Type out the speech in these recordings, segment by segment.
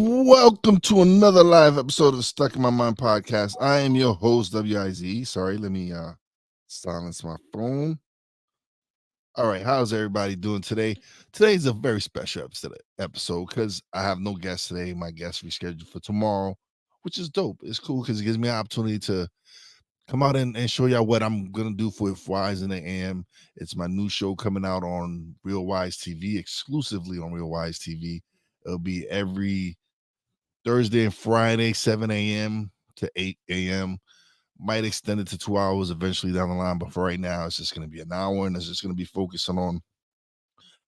Welcome to another live episode of the Stuck in My Mind podcast. I am your host, Wize. Sorry, let me silence my phone. All right, how's everybody doing today? Today's a very special episode because I have no guest today. My guest rescheduled for tomorrow, which is dope. It's cool because it gives me an opportunity to come out and show y'all what I'm gonna do for Wize In Da AM. It's my new show coming out on Real Wise TV, exclusively on Real Wise TV. It'll be every Thursday and Friday, 7 a.m. to 8 a.m. Might extend it to 2 hours eventually down the line, but for right now, it's just going to be an hour, and it's just going to be focusing on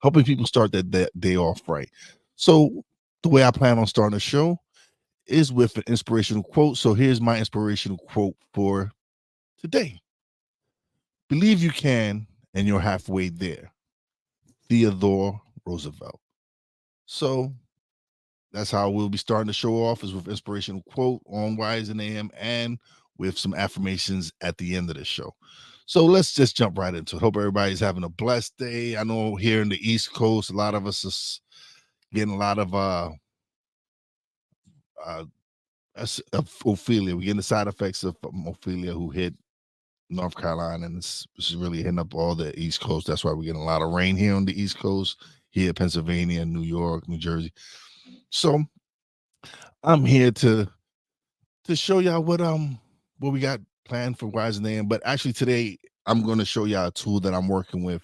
helping people start that day off right. So, the way I plan on starting the show is with an inspirational quote. So, here's my inspirational quote for today: Believe you can, and you're halfway there. Theodore Roosevelt. So, that's how we'll be starting the show off, is with inspirational quote on Wize In Da AM and with some affirmations at the end of the show. So let's just jump right into it. Hope everybody's having a blessed day. I know here in the East Coast, a lot of us is getting a lot of uh Ophelia. We're getting the side effects of Ophelia, who hit North Carolina, and it's really hitting up all the East Coast. That's why we're getting a lot of rain here on the East Coast, here Pennsylvania, New York, New Jersey. So I'm here to show y'all what we got planned for Wize In Da AM. But actually today I'm going to show y'all a tool that I'm working with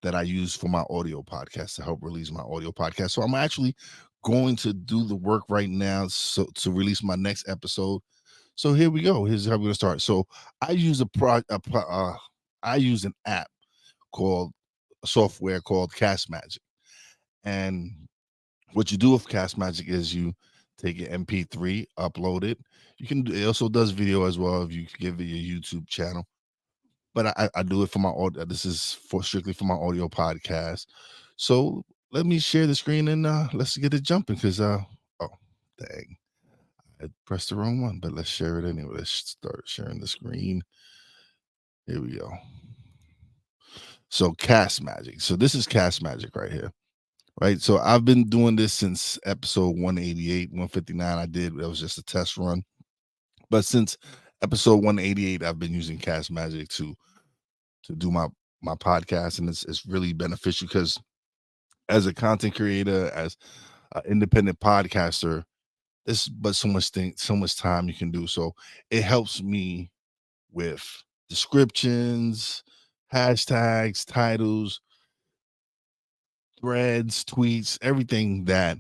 that I use for my audio podcast to help release my audio podcast. So I'm actually going to do the work right now so to release my next episode. So here we go. Here's how we're gonna start. So I use I use an app called a software called Castmagic. And what you do with Castmagic is you take an MP3, upload it. You can. It also does video as well if you give it your YouTube channel. But I do it for my audio. This is for strictly for my audio podcast. So let me share the screen and let's get it jumping. Because oh dang, I pressed the wrong one. But let's share it anyway. Let's start sharing the screen. Here we go. So Castmagic. So this is Castmagic right here. Right. So I've been doing this since episode 188, 159. I did. That was just a test run. But since episode 188, I've been using Castmagic to do my podcast, and it's really beneficial because as a content creator, as an independent podcaster, there's but so much time you can do. So it helps me with descriptions, hashtags, titles, threads, tweets, everything that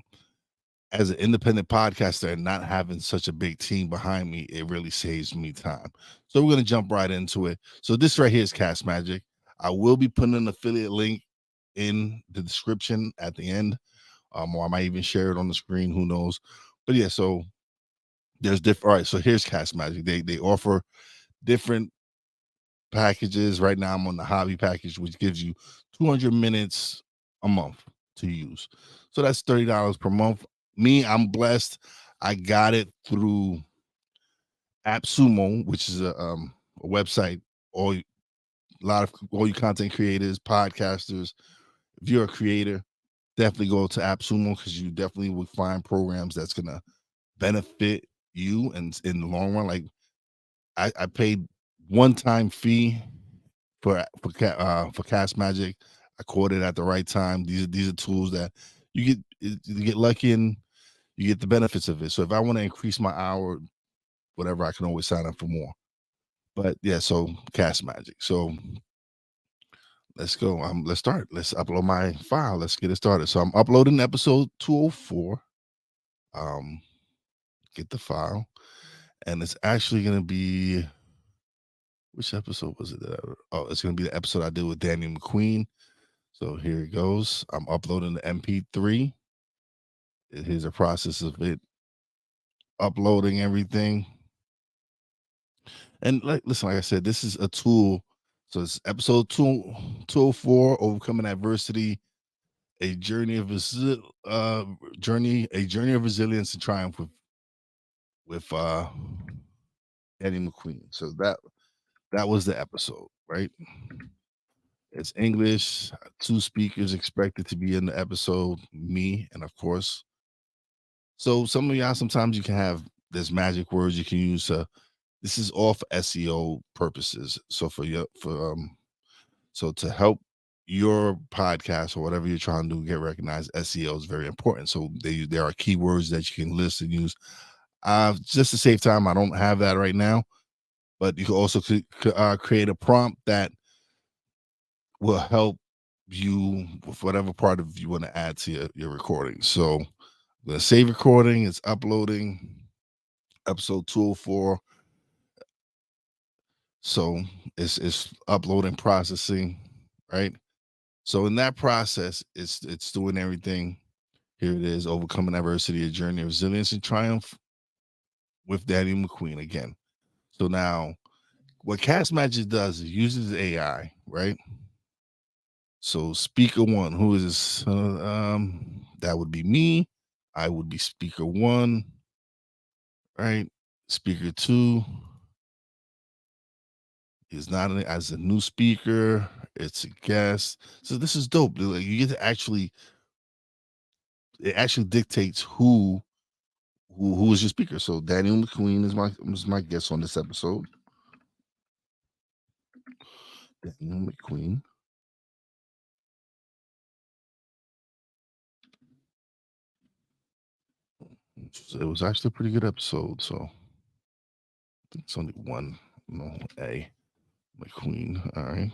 as an independent podcaster and not having such a big team behind me, it really saves me time. So we're gonna jump right into it. So this right here is Castmagic. I will be putting an affiliate link in the description at the end, or I might even share it on the screen. Who knows? But yeah, so there's different. All right, so here's Castmagic. They offer different packages. Right now, I'm on the hobby package, which gives you 200 minutes a month to use. So that's $30 per month. Me, I'm blessed. I got it through AppSumo, which is a website. A lot of all you content creators, podcasters. If you're a creator, definitely go to AppSumo because you definitely will find programs that's gonna benefit you and in the long run. Like I paid one-time fee for Castmagic. I caught it at the right time. These are tools that you get lucky and you get the benefits of it. So if I want to increase my hour, whatever, I can always sign up for more. But yeah, so Castmagic. So let's go. Let's start. Let's upload my file. Let's get it started. So I'm uploading episode 204. Um, get the file, and it's actually gonna be which episode was it? Oh, it's gonna be the episode I did with Danny McQueen. So here it goes. I'm uploading the MP3. Here's a process of it uploading everything. And listen, like I said, this is a tool. So it's episode 204, overcoming adversity, a journey of journey of resilience and triumph with Eddie McQueen. So that was the episode, right? It's English, two speakers expected to be in the episode, me and of course So some of y'all sometimes you can have there's magic words you can use to this is all for SEO purposes. So for your for so to help your podcast or whatever you're trying to do get recognized, SEO is very important. So there are keywords that you can list and use. Just to save time, I don't have that right now, but you can also create a prompt that will help you with whatever part of you want to add to your recording. So I'm gonna save recording, it's uploading episode 204. So it's uploading processing, right? So in that process, it's doing everything. Here it is, overcoming adversity, a journey of resilience and triumph with Daniel McQueen again. So now what Castmagic does is uses AI, right? So speaker one, who is this? That would be me. I would be speaker one, right? Speaker two is not as a new speaker. It's a guest. So this is dope. Like, you get to actually, it actually dictates who is your speaker. So Daniel McQueen is my guest on this episode. Daniel McQueen. It was actually a pretty good episode. So I think it's only one. No, A. McQueen. All right.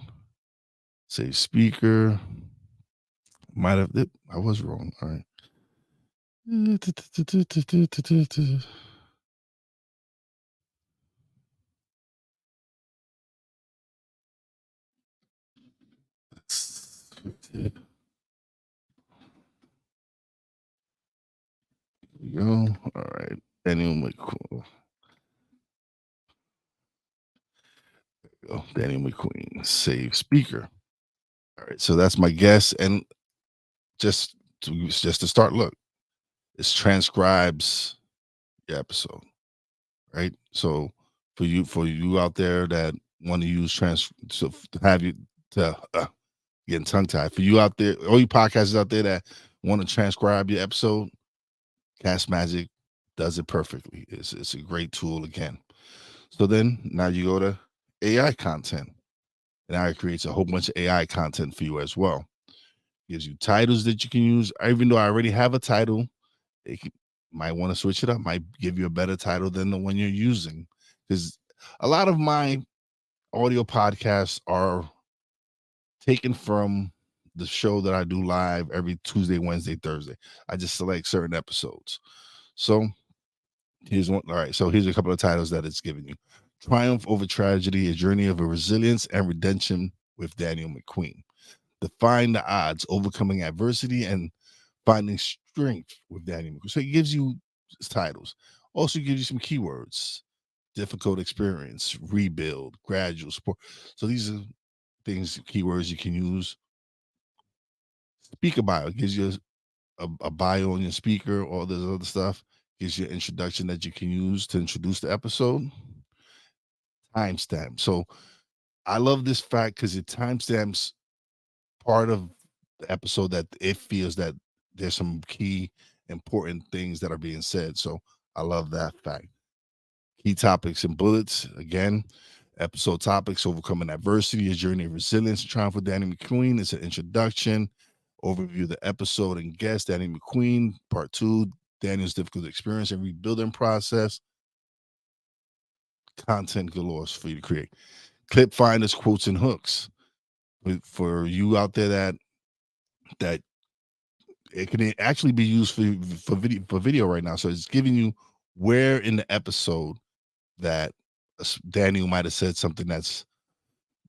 Say speaker. Might have. I was wrong. All right. There we go. All right. Daniel McQueen. Daniel McQueen. Save speaker. All right. So that's my guess. And just to start, look, it transcribes the episode, right? So for you out there that want to use to have you to getting tongue tied. For you out there, all you podcasters out there that want to transcribe your episode, Castmagic does it perfectly. It's a great tool again. So then now you go to AI content. And now it creates a whole bunch of AI content for you as well. Gives you titles that you can use. Even though I already have a title, might want to switch it up, might give you a better title than the one you're using. Because a lot of my audio podcasts are taken from the show that I do live every Tuesday, Wednesday, Thursday. I just select certain episodes. So here's one. All right. So here's a couple of titles that it's giving you: Triumph Over Tragedy, A Journey of a Resilience and Redemption with Daniel McQueen. Defying the Odds, Overcoming Adversity and Finding Strength with Daniel McQueen. So it gives you titles. Also gives you some keywords: difficult experience, rebuild, gradual support. So these are things, keywords you can use. Speaker bio gives you a bio on your speaker, all this other stuff. Gives you an introduction that you can use to introduce the episode. Timestamp. So I love this fact because it timestamps part of the episode that it feels that there's some key important things that are being said. So I love that fact. Key topics and bullets. Again, episode topics: overcoming adversity, a journey of resilience, and triumph with Danny McQueen. It's an introduction, overview of the episode and guest, Danny McQueen, part two, Daniel's difficult experience and rebuilding process. Content galore for you to create. Clip finders, quotes, and hooks. For you out there that it can actually be used for video right now. So it's giving you where in the episode that Daniel might have said something that's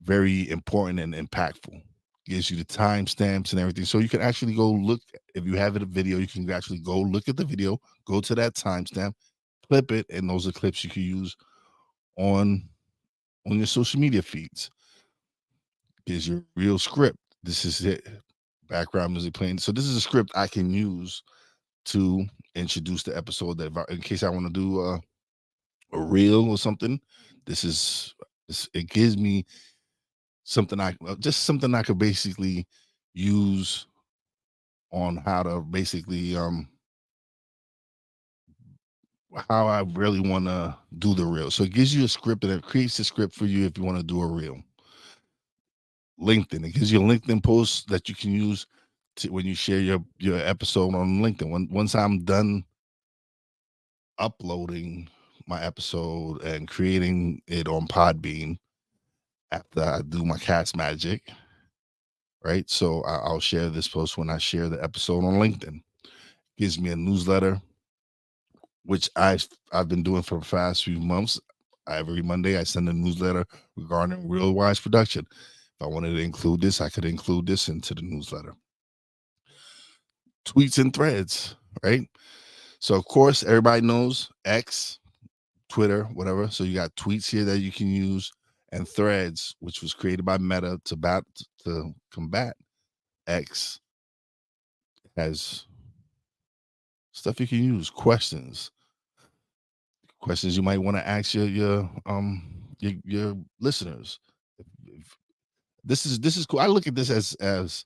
very important and impactful. Gives you the timestamps and everything. So you can actually go look, if you have it a video, you can actually go look at the video, go to that timestamp, clip it, and those are clips you can use on your social media feeds. Gives you a real script. This is it. Background music playing. So this is a script I can use to introduce the episode that in case I want to do a reel or something. It gives me something just something I could basically use on how to basically how I really want to do the reel. So it gives you a script and it creates a script for you if you want to do a reel. LinkedIn, it gives you a LinkedIn post that you can use when you share your episode on LinkedIn. Once I'm done uploading my episode and creating it on Podbean, after I do my Castmagic, right? So I'll share this post when I share the episode on LinkedIn. Gives me a newsletter, which I've been doing for the past few months. Every Monday, I send a newsletter regarding Real Wise production. If I wanted to include this, I could include this into the newsletter. Tweets and threads, right? So, of course, everybody knows X, Twitter, whatever. So you got tweets here that you can use, and threads, which was created by Meta to combat X, has stuff you can use, questions you might want to ask your listeners. This is cool. I look at this as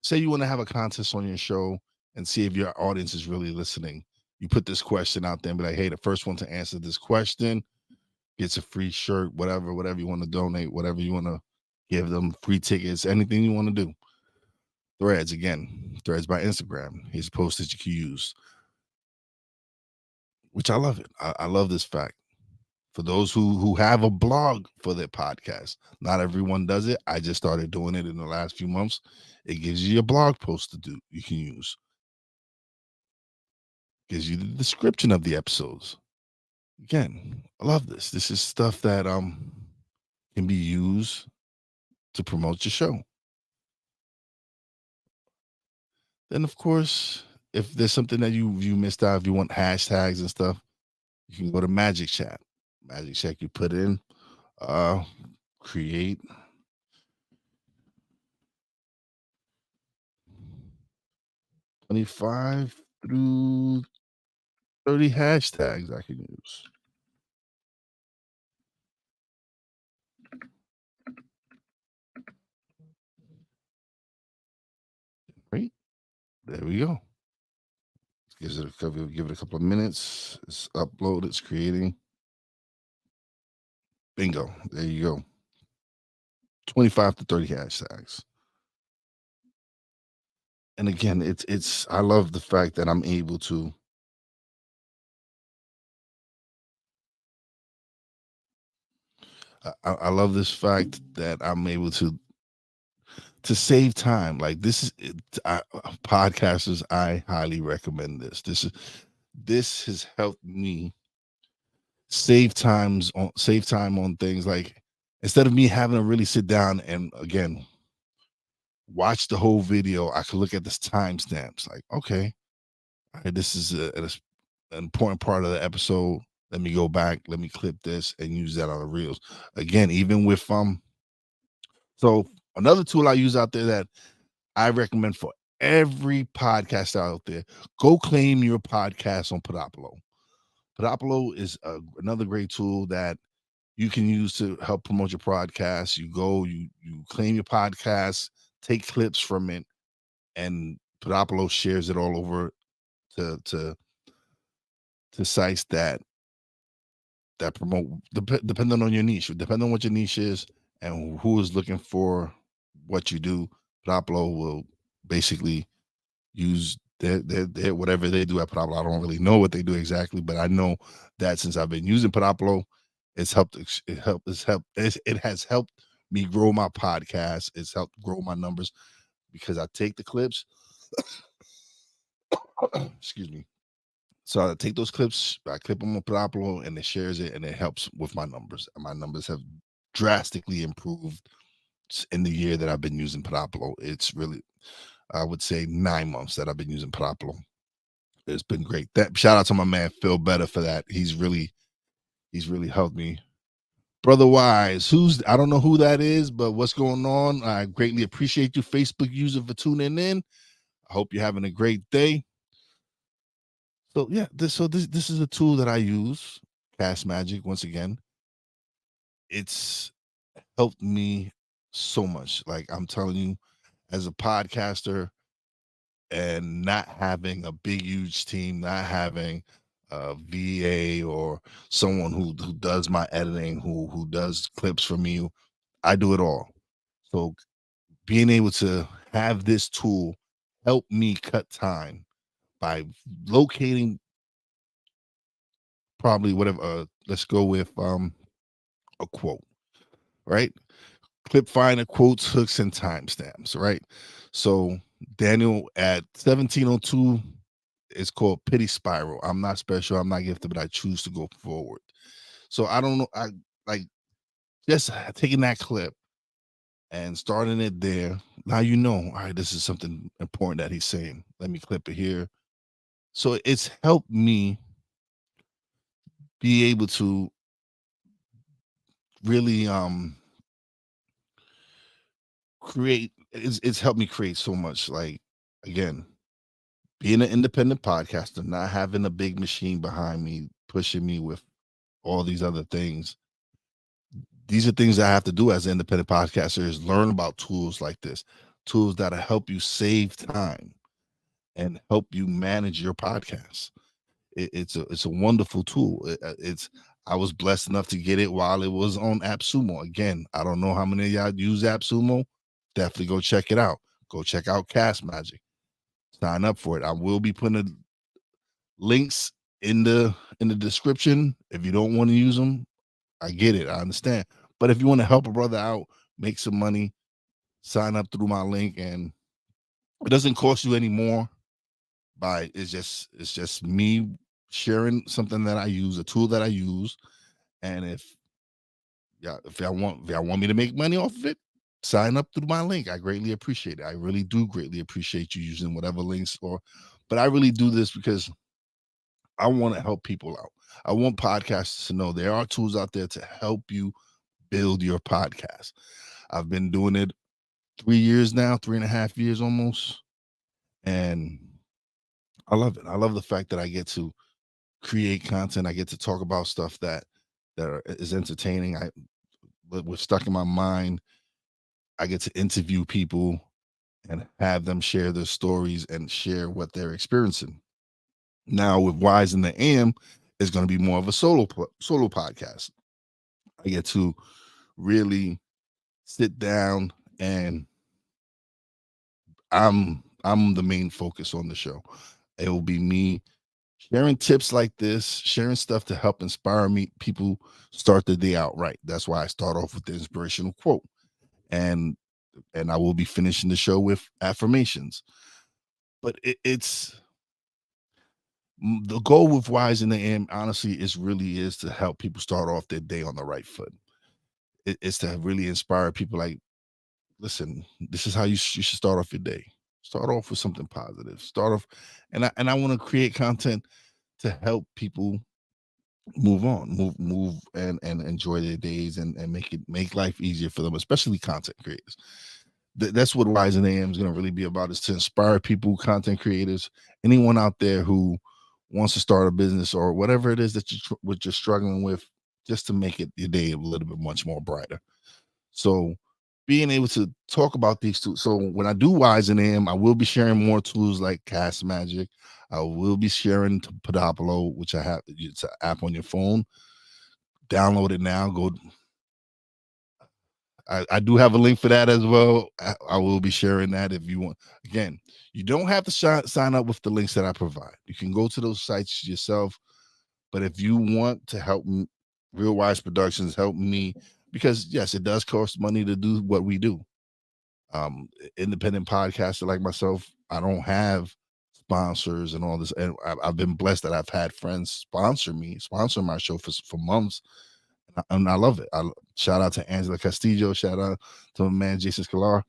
say you want to have a contest on your show and see if your audience is really listening. You put this question out there and be like, hey, the first one to answer this question gets a free shirt, whatever you want to donate, whatever you want to give them, free tickets, anything you want to do. Threads, again, threads by Instagram. Here's posts that you can use, which I love it. I love this fact. For those who have a blog for their podcast, not everyone does it. I just started doing it in the last few months. It gives you a blog post to do. You can use. Gives you the description of the episodes. Again, I love this. This is stuff that can be used to promote your show. Then, of course, if there's something that you missed out, if you want hashtags and stuff, you can go to Magic Chat. Magic Chat, you put in, uh, create 25 through 30 hashtags I can use. Right? There we go. Give it a couple of minutes. It's upload, it's creating. Bingo. There you go. 25 to 30 hashtags. And again, it's I love the fact that I'm able to I love this fact that I'm able to save time. Like this is podcasters. I highly recommend this. This has helped me save time on things like instead of me having to really sit down and again watch the whole video, I could look at the timestamps. Like, okay, this is an important part of the episode. Let me go back. Let me clip this and use that on the reels. Again, even with So another tool I use out there that I recommend for every podcast out there, go claim your podcast on Podopolo. Podopolo is another great tool that you can use to help promote your podcast. You claim your podcast, take clips from it, and Podopolo shares it all over to to to sites that promote depending on your niche, depending on what your niche is and who is looking for what you do. Podopolo will basically use their whatever they do at Podopolo. I don't really know what they do exactly, but I know that since I've been using Podopolo, it has helped me grow my podcast. It's helped grow my numbers because I take the clips. Excuse me. So I take those clips, I clip them on Podopolo, and it shares it, and it helps with my numbers. And my numbers have drastically improved in the year that I've been using Podopolo. It's really, I would say, 9 months that I've been using Podopolo. It's been great. That shout out to my man Phil Better for that. He's really helped me. Brother Wise, I don't know who that is, but what's going on? I greatly appreciate you, Facebook user, for tuning in. I hope you're having a great day. So yeah, this is a tool that I use, Castmagic. Once again, it's helped me so much. Like I'm telling you, as a podcaster and not having a big huge team, not having a VA or someone who does my editing, who does clips for me. I do it all. So being able to have this tool help me cut time by locating probably whatever. Let's go with a quote, right? Clip finder, quotes, hooks, and timestamps, right? So Daniel at 1702 is called Pity Spiral. I'm not special, I'm not gifted, but I choose to go forward. So I don't know. I like just taking that clip and starting it there. Now you know, all right, this is something important that he's saying. Let me clip it here. So it's helped me be able to really create it's helped me create so much. Like, again, being an independent podcaster, not having a big machine behind me pushing me with all these other things. These are things that I have to do as an independent podcaster, is learn about tools like this, tools that'll help you save time and help you manage your podcast. It's a wonderful tool. It's I was blessed enough to get it while it was on AppSumo. Again, I don't know how many of y'all use AppSumo. Definitely go check it out. Go check out Castmagic. Sign up for it. I will be putting links in the description. If you don't want to use them, I get it. I understand. But if you want to help a brother out, make some money, sign up through my link, and it doesn't cost you any more. By it's just me sharing something that I use, a tool that I use, and if y'all want me to make money off of it, sign up through my link. I greatly appreciate it. I really do greatly appreciate you using whatever links but I really do this because I want to help people out. I want podcasters to know there are tools out there to help you build your podcast. I've been doing it 3 years now, 3.5 years almost. And I love it. I love the fact that I get to create content. I get to talk about stuff is entertaining. Was stuck in my mind. I get to interview people and have them share their stories and share what they're experiencing. Now with Wize In Da AM, it's going to be more of a solo podcast. I get to really sit down, and I'm the main focus on the show. It will be me sharing tips like this, sharing stuff to help inspire people start the day out right. That's why I start off with the inspirational quote. And I will be finishing the show with affirmations. But it's the goal with Wize In Da AM, honestly, is to help people start off their day on the right foot. It's to really inspire people. Like, listen, this is how you should start off your day. Start off with something positive. Start off, and I want to create content to help people move on, move and enjoy their days, and make life easier for them, especially content creators. That's what Wize In Da AM is going to really be about, is to inspire people, content creators, anyone out there who wants to start a business or whatever it is that you're struggling with, just to make it your day a little bit much more brighter. So being able to talk about these tools. So when I do Wize In Da AM, I will be sharing more tools like Castmagic. I will be sharing Podopolo, which I have. It's an app on your phone. Download it now. Go. I do have a link for that as well. I will be sharing that if you want. Again, you don't have to sign up with the links that I provide. You can go to those sites yourself. But if you want to help Real Wise Productions, help me, because yes, it does cost money to do what we do. Independent podcaster like myself, I don't have sponsors and all this, and I've been blessed that I've had friends sponsor my show for months, and I love it. Shout out to Angela Castillo, shout out to my man Jason Scalar.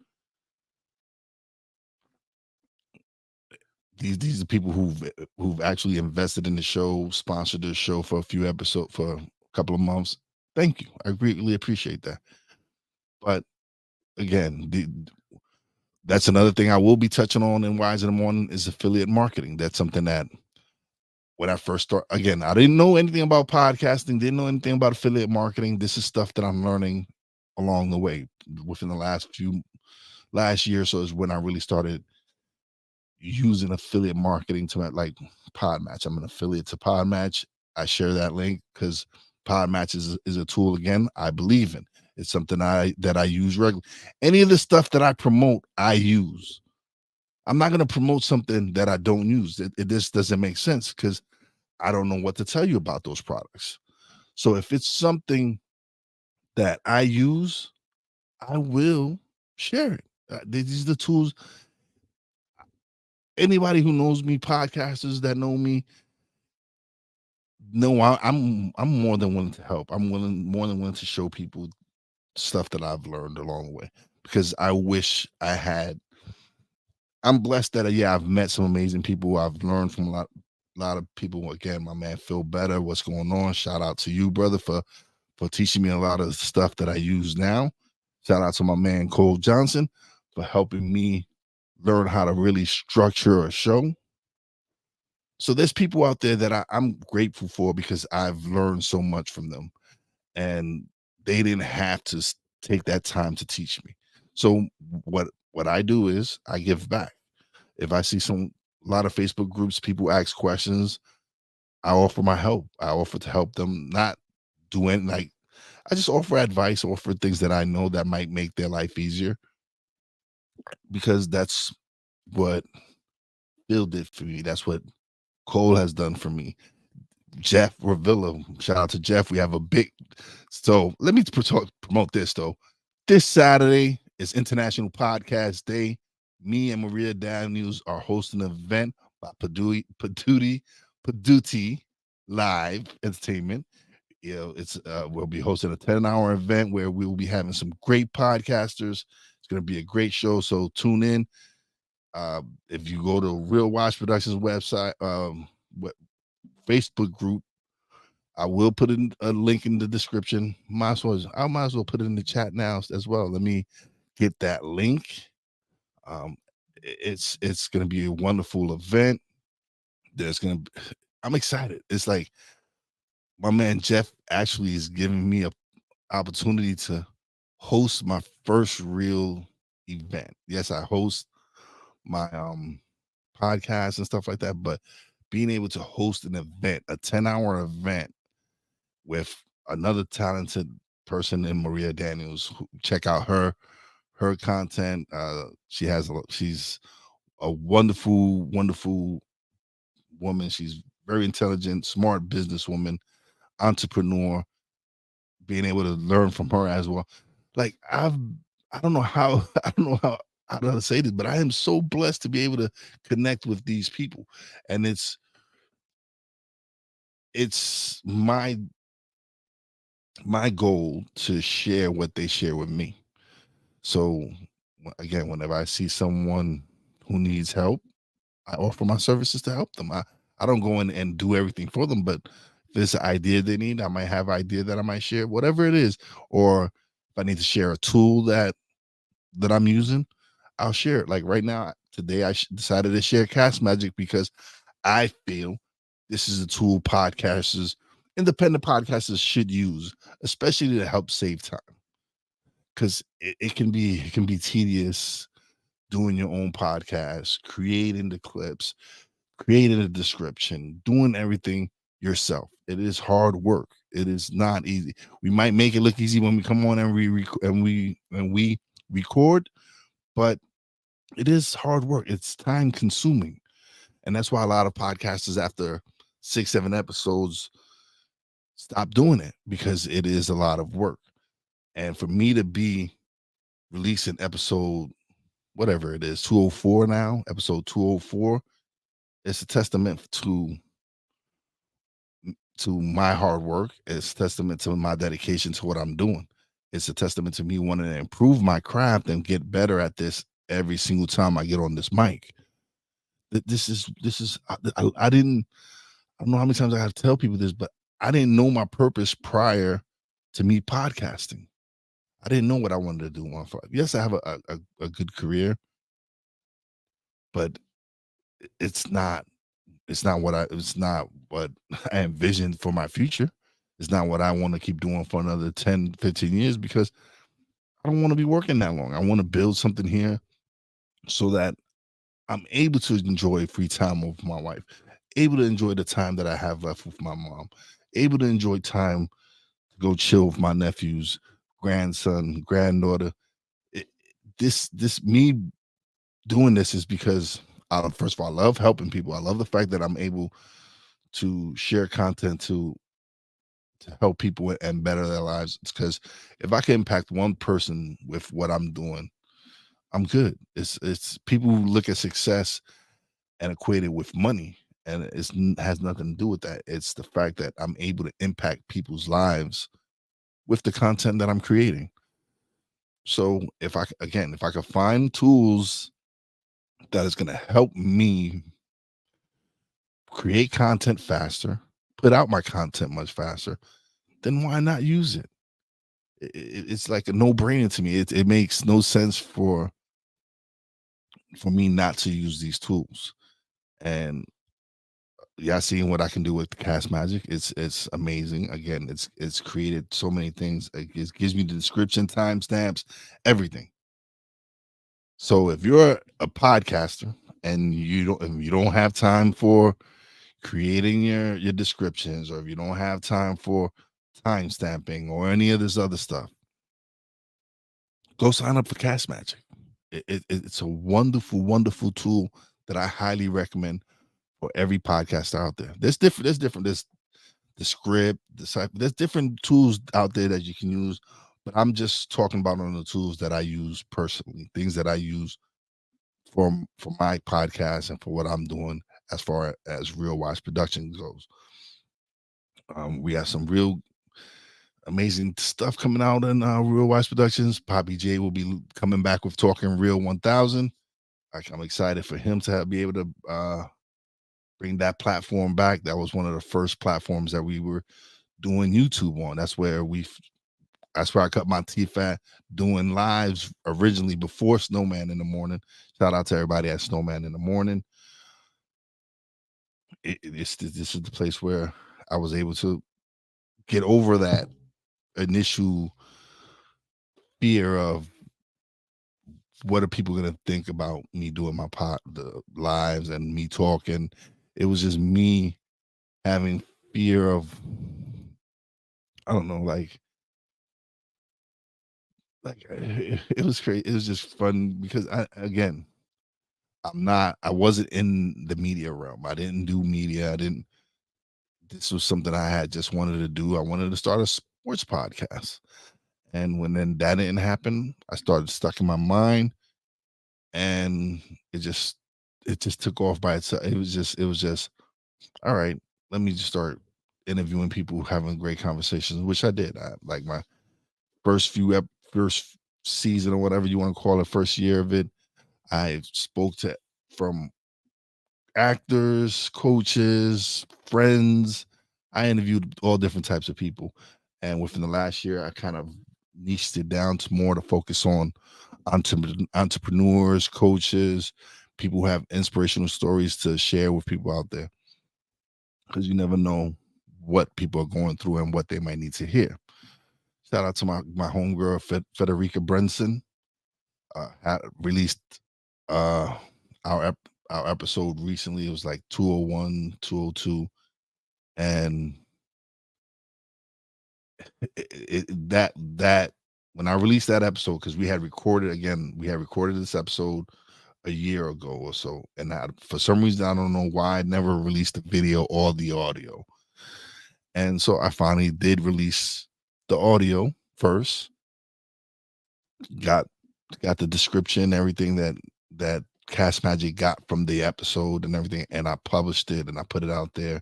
These are people who've actually invested in the show, sponsored the show for a few episodes for a couple of months. Thank you, I greatly appreciate that. But again, that's another thing I will be touching on in Wize in the Morning, is affiliate marketing. That's something that when I first start, again, I didn't know anything about podcasting, didn't know anything about affiliate marketing. This is stuff that I'm learning along the way. Within the last year or so is when I really started using affiliate marketing to like Podmatch. I'm an affiliate to Podmatch. I share that link because Podmatch is a tool again I believe in. It's something I use regularly. Any of the stuff that I promote, I use. I'm not going to promote something that I don't use. It just doesn't make sense because I don't know what to tell you about those products. So if it's something that I use, I will share it. These are the tools. Anybody who knows me, podcasters that know me, know I'm more than willing to help. I'm more than willing to show people stuff that I've learned along the way because I wish I had. I'm blessed that yeah, I've met some amazing people. I've learned from a lot of people. Again, my man Phil Better, what's going on? Shout out to you, brother, for teaching me a lot of stuff that I use now. Shout out to my man Cole Johnson for helping me learn how to really structure a show. So there's people out there that I'm grateful for because I've learned so much from them, and they didn't have to take that time to teach me. So what I do is I give back. If I see a lot of Facebook groups, people ask questions, I offer my help. I offer to help them, not do anything like I just offer advice, offer things that I know that might make their life easier because that's what Bill did for me. That's what Cole has done for me. Jeff Ravilla, shout out to Jeff. We have a big, so let me promote this though. This Saturday is International Podcast Day. Me and Maria Daniels are hosting an event by Paduti Live Entertainment. You know, it's we'll be hosting a 10-hour event where we will be having some great podcasters. It's going to be a great show, so tune in. If you go to Real Watch Productions website, Facebook group, I will put in a link in the description. I might as well put it in the chat now as well. Let me get that link. It's going to be a wonderful event. I'm excited. It's like my man Jeff actually is giving me a opportunity to host my first real event. Yes, I host my podcast and stuff like that, but being able to host an event, a 10-hour event with another talented person in Maria Daniels. Check out her content. She's a wonderful, wonderful woman. She's very intelligent, smart businesswoman, entrepreneur. Being able to learn from her as well. Like I don't know how I don't know how to say this, but I am so blessed to be able to connect with these people, and it's my goal to share what they share with me. So again, whenever I see someone who needs help, I offer my services to help them. I don't go in and do everything for them, but if there's an idea they need, I might have an idea that I might share, whatever it is. Or if I need to share a tool that I'm using, I'll share it. Like right now, today I decided to share Castmagic because I feel this is a tool independent podcasters should use, especially to help save time. Because it can be tedious doing your own podcast, creating the clips, creating a description, doing everything yourself. It is hard work. It is not easy. We might make it look easy when we come on and we record, but it is hard work. It's time consuming. And that's why a lot of podcasters after 6, 7 episodes stop doing it because it is a lot of work. And for me to be releasing episode, whatever it is, 204 now, episode 204, it's a testament to my hard work. It's a testament to my dedication to what I'm doing. It's a testament to me wanting to improve my craft and get better at this every single time I get on this mic. This is I don't know how many times I have to tell people this, but I didn't know my purpose prior to me podcasting. I didn't know what I wanted to do on five. Yes, I have a good career, but it's not what I envisioned for my future. It's not what I want to keep doing for another 10, 15 years because I don't want to be working that long. I want to build something here so that I'm able to enjoy free time with my wife, able to enjoy the time that I have left with my mom, able to enjoy time to go chill with my nephews, grandson, granddaughter. It, this me doing this is because first of all, I love helping people. I love the fact that I'm able to share content to help people and better their lives. It's because if I can impact one person with what I'm doing, I'm good. It's people who look at success and equate it with money, and has nothing to do with that. It's the fact that I'm able to impact people's lives with the content that I'm creating. So if I could find tools that is going to help me create content faster, put out my content much faster, then why not use it? It's like a no-brainer to me. It makes no sense for me not to use these tools. And yeah, seeing what I can do with Castmagic, it's amazing. Again, it's created so many things. It gives me the description, timestamps, everything. So if you're a podcaster and you don't have time for creating your descriptions, or if you don't have time for time stamping or any of this other stuff, go sign up for Castmagic. It's a wonderful, wonderful tool that I highly recommend for every podcaster out there. There's the script, there's different tools out there that you can use, but I'm just talking about on the tools that I use personally, things that I use for my podcast and for what I'm doing as far as Real Wise Production goes. We have some real amazing stuff coming out in Real Wise Productions. Poppy J will be coming back with Talking Real 1000. I'm excited for him to be able to bring that platform back. That was one of the first platforms that we were doing YouTube on. That's where I cut my teeth at doing lives originally before Snowman in the Morning. Shout out to everybody at Snowman in the Morning. This is the place where I was able to get over that initial fear of what are people going to think about me doing the lives and me talking. It was just me having fear of, I don't know, it was crazy. It was just fun because I wasn't in the media realm. I didn't do media. This was something I had just wanted to do. I wanted to start a sports podcast. And when then that didn't happen, I started stuck in my mind, and it just took off by itself. It was just all right. Let me just start interviewing people, having great conversations, which I did. I like my first season or whatever you want to call it, first year of it. I spoke to from actors, coaches, friends. I interviewed all different types of people. And within the last year, I kind of niched it down to more to focus on entrepreneurs, coaches, people who have inspirational stories to share with people out there. Because you never know what people are going through and what they might need to hear. Shout out to my homegirl, Federica Brenson. Had released uh, our our episode recently. It was like 201, 202, and that when I released that episode, because we had recorded this episode a year ago or so, and for some reason I don't know why I never released the video or the audio, and so I finally did release the audio first. Got the description, everything that Cast Magic got from the episode and everything, and I published it and I put it out there.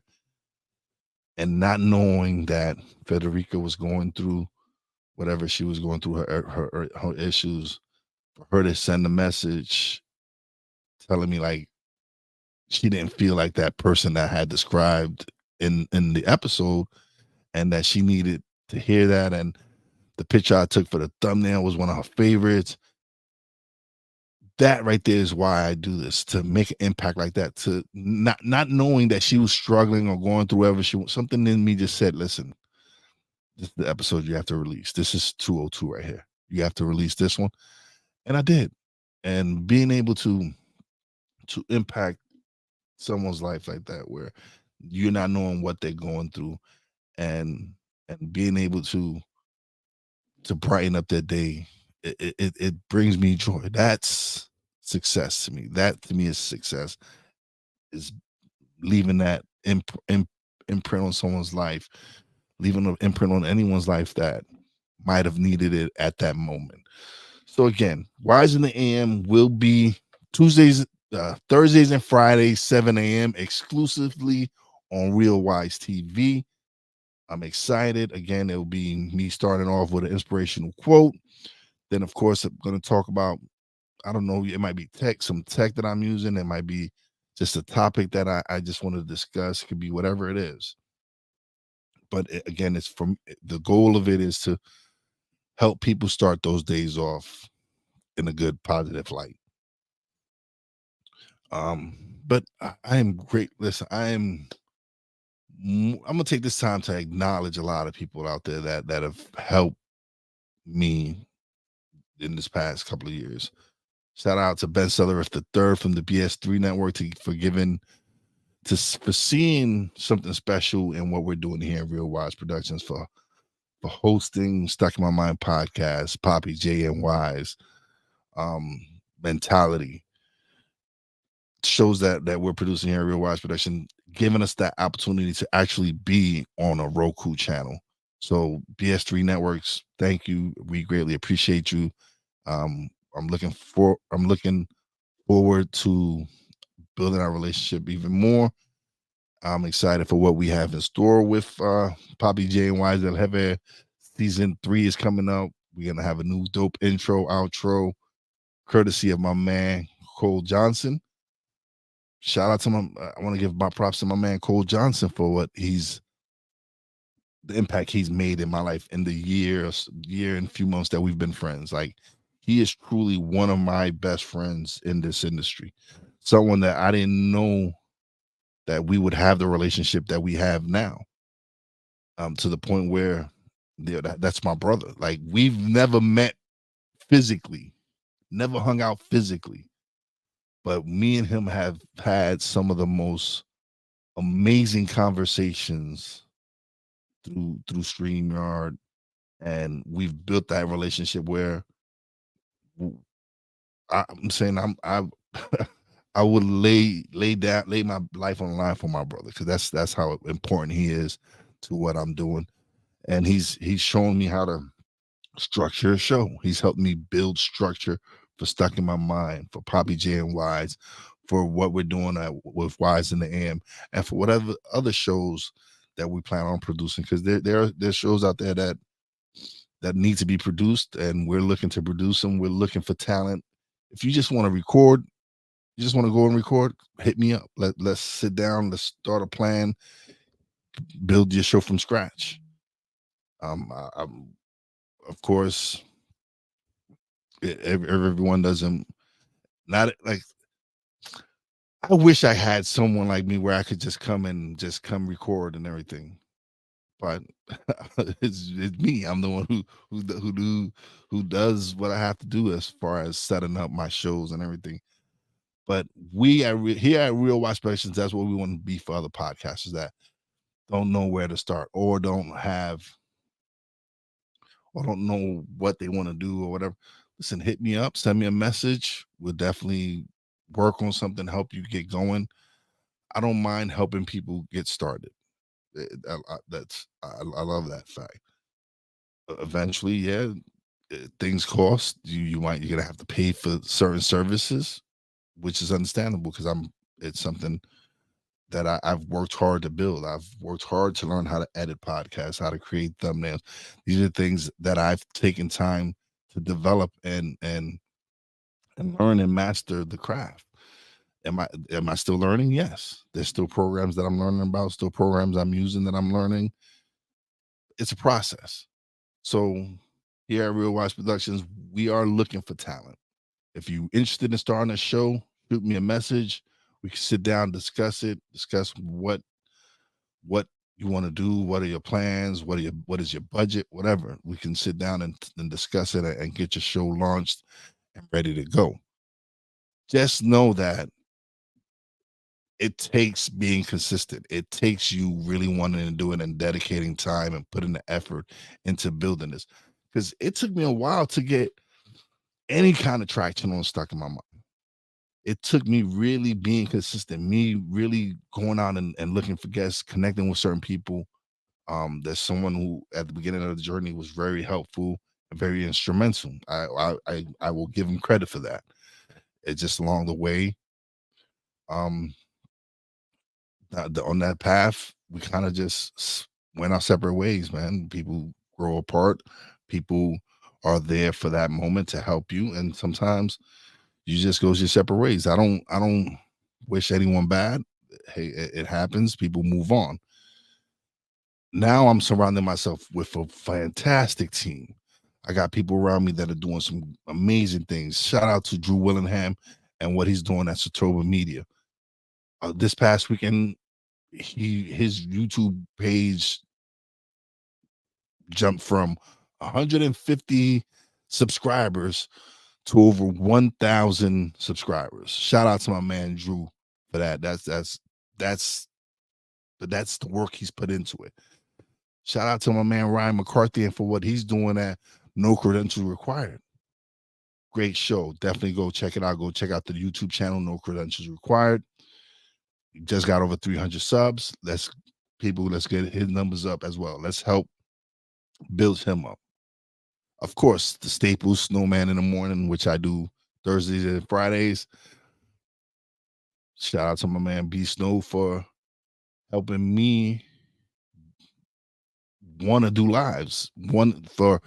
And not knowing that Federica was going through whatever she was going through, her issues, for her to send a message telling me like she didn't feel like that person that had described in the episode, and that she needed to hear that, and the picture I took for the thumbnail was one of her favorites. That right there is why I do this, to make an impact like that, to not knowing that she was struggling or going through whatever something in me just said, listen, this is the episode you have to release. This is 202 right here. You have to release this one. And I did. And being able to to impact someone's life like that, where you're not knowing what they're going through, and being able to brighten up their day, it brings me joy. That's success to me. That to me is success, is leaving that imprint on someone's life, leaving an imprint on anyone's life that might have needed it at that moment. So again, Wize in the AM will be Tuesdays, Thursdays, and Fridays, 7 a.m. exclusively on Real Wise TV. I'm excited. Again, it'll be me starting off with an inspirational quote. Then, of course, I'm going to talk about, I don't know, it might be some tech that I'm using. It might be just a topic that I just want to discuss. It could be whatever it is. But again, it's from the goal of it is to help people start those days off in a good, positive light. But I am great. Listen, I'm gonna take this time to acknowledge a lot of people out there that have helped me in this past couple of years. Shout out to Ben Selleriff the third from the BS3 network for giving for seeing something special in what we're doing here in Real Wise Productions, for hosting Stuck in My Mind podcast, Poppy J and Wise, mentality shows that we're producing here at Real Wise Production, giving us that opportunity to actually be on a Roku channel. So BS3 Networks, thank you. We greatly appreciate you. I'm looking forward to building our relationship even more. I'm excited for what we have in store with Poppy J and Wise El Jefe. Season 3 is coming up. We're gonna have a new dope intro, outro, courtesy of my man Cole Johnson. Shout out to I want to give my props to my man Cole Johnson for the impact he's made in my life in the year and few months that we've been friends. Like, he is truly one of my best friends in this industry. Someone that I didn't know that we would have the relationship that we have now. To the point where that's my brother. Like, we've never met physically, never hung out physically, but me and him have had some of the most amazing conversations through StreamYard, and we've built that relationship where I'm saying I would lay my life on the line for my brother, because that's how important he is to what I'm doing. And he's shown me how to structure a show. He's helped me build structure for Stuck in My Mind, for Poppy J and Wise, for what we're doing with Wize in the AM, and for whatever other shows that we plan on producing, because there's shows out there that need to be produced, and we're looking to produce them. We're looking for talent. If you just want to record, you just want to go and record, hit me up. Let's sit down, let's start a plan, build your show from scratch. I'm of course, everyone doesn't, not like, I wish I had someone like me where I could just come record and everything, but it's me. I'm the one who does what I have to do as far as setting up my shows and everything. But here at Real Watch Productions, that's what we want to be for other podcasters that don't know where to start, or don't know what they want to do or whatever. Listen, hit me up, send me a message. We'll definitely work on something, help you get going. I don't mind helping people get started. I love that fact. Eventually, yeah, things cost. You're gonna have to pay for certain services, which is understandable, because it's something that I've worked hard to build. I've worked hard to learn how to edit podcasts, how to create thumbnails. These are things that I've taken time to develop and learn and master the craft. Am I still learning? Yes. There's still programs that I'm learning about, still programs I'm using that I'm learning. It's a process. So here at Real Wise Productions, we are looking for talent. If you're interested in starting a show, shoot me a message. We can sit down, discuss what you want to do, what are your plans, what is your budget, whatever. We can sit down and discuss it and get your show launched and ready to go. Just know that it takes being consistent. It takes you really wanting to do it and dedicating time and putting the effort into building this. Because it took me a while to get any kind of traction on Stuck in My Mind. It took me really being consistent, me really going out and looking for guests, connecting with certain people. There's someone who at the beginning of the journey was very helpful and very instrumental. I will give him credit for that. It's just along the way, um, on that path, we kind of just went our separate ways, man. People grow apart. People are there for that moment to help you, and sometimes you just goes your separate ways. I don't wish anyone bad. Hey, it happens. People move on. Now I'm surrounding myself with a fantastic team. I got people around me that are doing some amazing things. Shout out to Drew Willingham and what he's doing at Satoba Media. This past weekend, his YouTube page jumped from 150 subscribers to over 1,000 subscribers. Shout out to my man Drew for that. That's that's the work he's put into it. Shout out to my man Ryan McCarthy and for what he's doing at No Credentials Required. Great show. Definitely go check it out. Go check out the YouTube channel, No Credentials Required. Just got over 300 subs. Let's get his numbers up as well. Let's help build him up. Of course, the staple Snowman in the Morning, which I do Thursdays and Fridays. Shout out to my man B Snow for helping me want to do lives. One for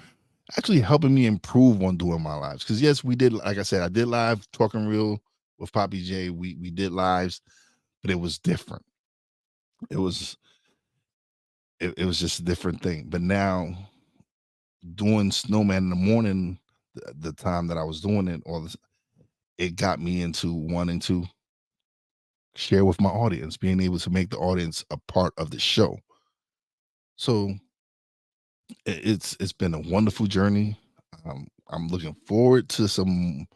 actually helping me improve on doing my lives. Because yes, we did, like I said, I did live talking real with Poppy J. We did lives, but it was different. It was it was just a different thing. But now doing Snowman in the Morning, the time that I was doing it, it got me into wanting to share with my audience, being able to make the audience a part of the show. So it's been a wonderful journey. I'm looking forward to some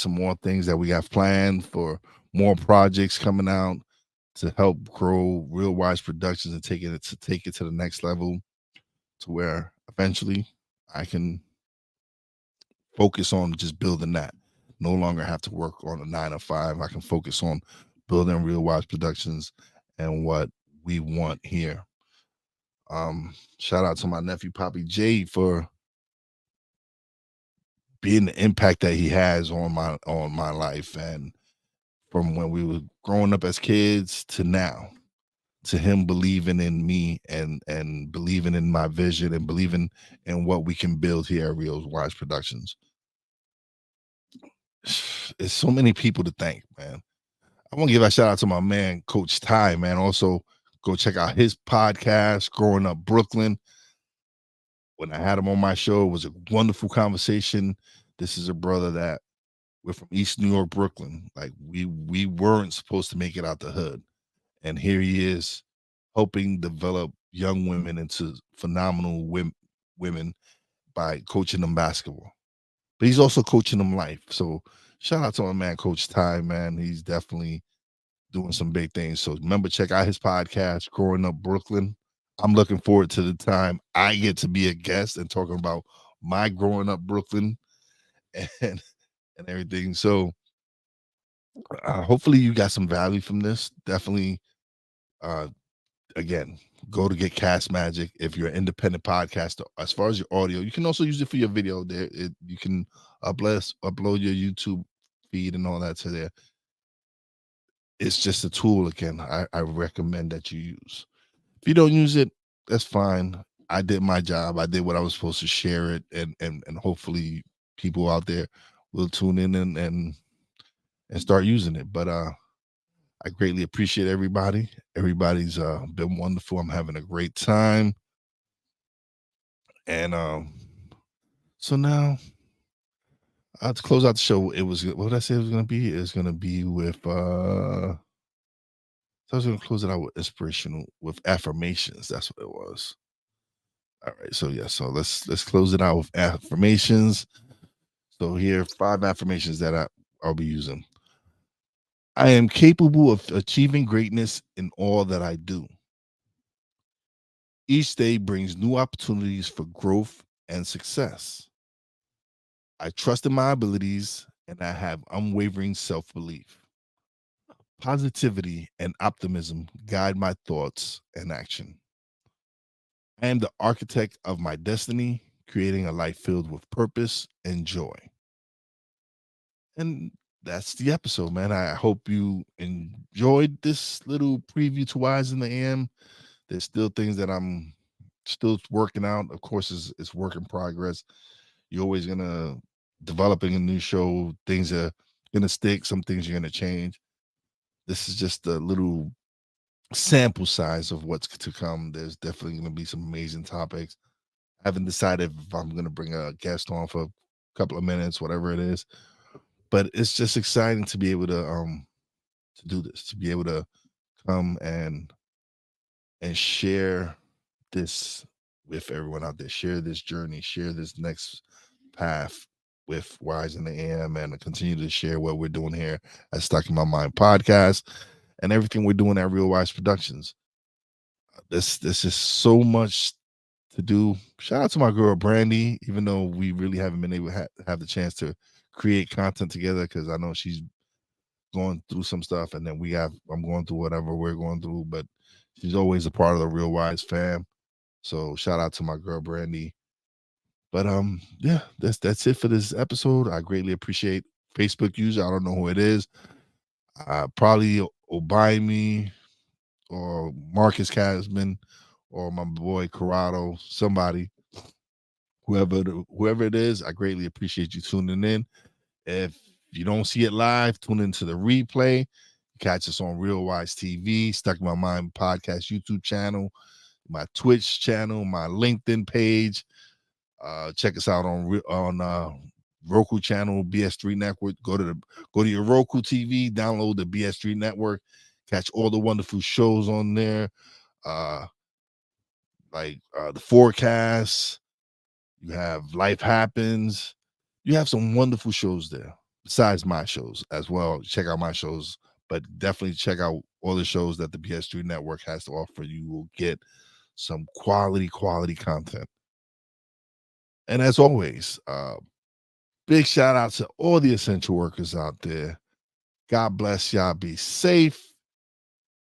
more things that we have planned for more projects coming out to help grow Real Wise Productions and take it to the next level to where eventually I can focus on just building that. No longer have to work on a 9 to 5. I can focus on building Real Wise Productions and what we want here. Shout out to my nephew Poppy J for being the impact that he has on my life, and from when we were growing up as kids to now, to him believing in me and believing in my vision and believing in what we can build here at Real Wise Productions. It's so many people to thank, man. I want to give a shout out to my man, Coach Ty, man. Also, go check out his podcast, Growing Up Brooklyn. When I had him on my show, it was a wonderful conversation. This is a brother that we're from East New York, Brooklyn. Like we weren't supposed to make it out the hood. And here he is helping develop young women into phenomenal women by coaching them basketball. But he's also coaching them life. So shout out to my man, Coach Ty, man. He's definitely doing some big things. So remember, check out his podcast, Growing Up Brooklyn. I'm looking forward to the time I get to be a guest and talking about my growing up Brooklyn and and everything. So hopefully you got some value from this. Definitely, uh, again, go to get Castmagic if you're an independent podcaster. As far as your audio, you can also use it for your video. There, you can upload your YouTube feed and all that to there. It's just a tool. Again, I recommend that you use. If you don't use it, that's fine. I did my job. I did what I was supposed to share it, and hopefully people out there will tune in and start using it. But I greatly appreciate everybody. Everybody's been wonderful. I'm having a great time. And so now to close out the show, it was what did I say it was gonna be? It's gonna be with so I was gonna close it out with inspirational with affirmations. That's what it was. All right. So yeah, so let's close it out with affirmations. So here are 5 affirmations that I'll be using. I am capable of achieving greatness in all that I do. Each day brings new opportunities for growth and success. I trust in my abilities and I have unwavering self belief. Positivity and optimism guide my thoughts and action. I am the architect of my destiny, creating a life filled with purpose and joy. And that's the episode, man. I hope you enjoyed this little preview to Wize in the AM. There's still things that I'm still working out. Of course, it's work in progress. You're always gonna developing a new show. Things are gonna stick. Some things you're gonna change. This is just a little sample size of what's to come. There's definitely gonna be some amazing topics. I haven't decided if I'm gonna bring a guest on for a couple of minutes, whatever it is. But it's just exciting to do this, to be able to come and share this with everyone out there, share this journey, share this next path with Wize in the AM, and continue to share what we're doing here at Stuck in My Mind podcast and everything we're doing at Real Wise Productions. This is so much to do. Shout out to my girl Brandy, even though we really haven't been able to have the chance to create content together, because I know she's going through some stuff, and then I'm going through whatever we're going through, but she's always a part of the Real Wise fam. So shout out to my girl Brandy. But yeah, that's it for this episode. I greatly appreciate Facebook user. I don't know who it is. Probably Obaimi or Marcus Casman or my boy Corrado, somebody, whoever it is. I greatly appreciate you tuning in. If you don't see it live, tune into the replay. Catch us on Real Wise TV, Stuck in My Mind podcast YouTube channel, my Twitch channel, my LinkedIn page. Check us out on Roku channel, BS3 Network. Go to your Roku TV, download the BS3 Network, catch all the wonderful shows on there. Like the forecast. You have Life Happens. You have some wonderful shows there, besides my shows as well. Check out my shows, but definitely check out all the shows that the BS3 Network has to offer. You will get some quality content. And as always, big shout out to all the essential workers out there. God bless y'all. Be safe.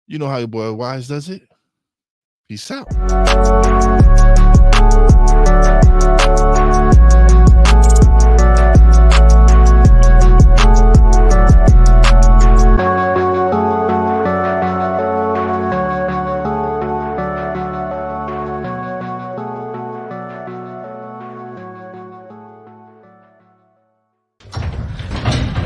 You know how your boy Wize does it. Peace out.